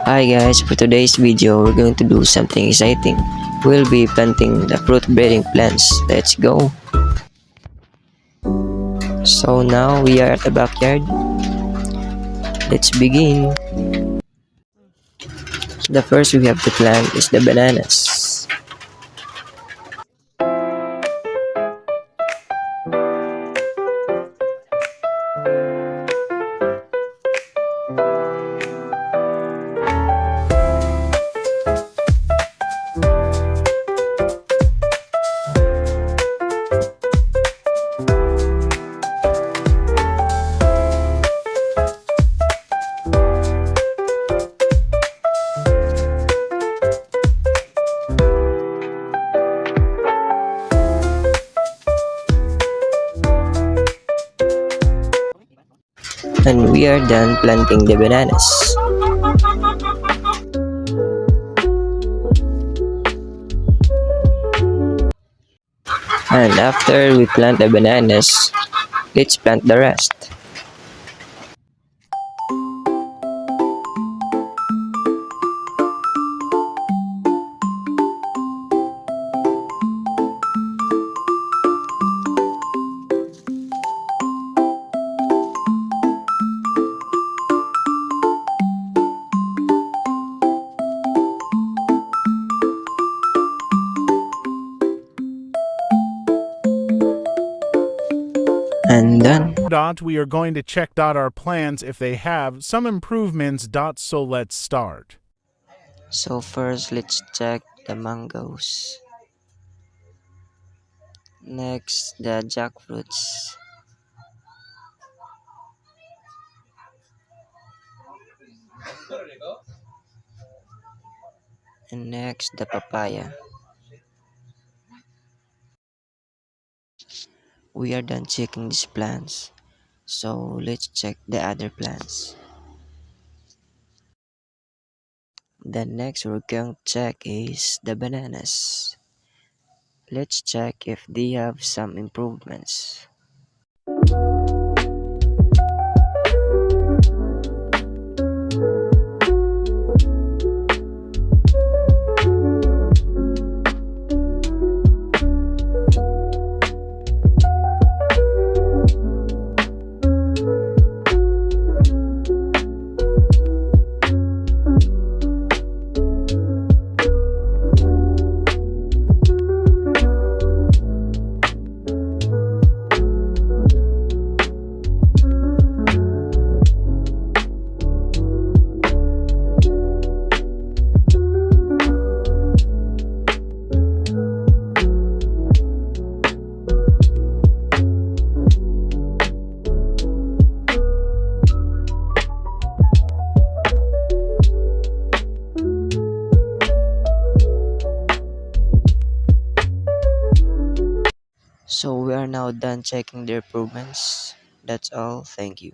Hi guys, for today's video, we're going to do something exciting. We'll be planting the fruit bearing plants. Let's go! So now we are at the backyard. Let's begin. The first we have to plant is the bananas. And we are done planting the bananas. And after we plant the bananas, let's plant the rest. And done. We are going to check our plans if they have some improvements. So let's start. So first, let's check the mangoes. Next, the jackfruits. And next, the papaya. We are done checking these plants. So let's check the other plants. The next we're going to check is the bananas. Let's check if they have some improvements. So we are now done checking the improvements. That's all. Thank you.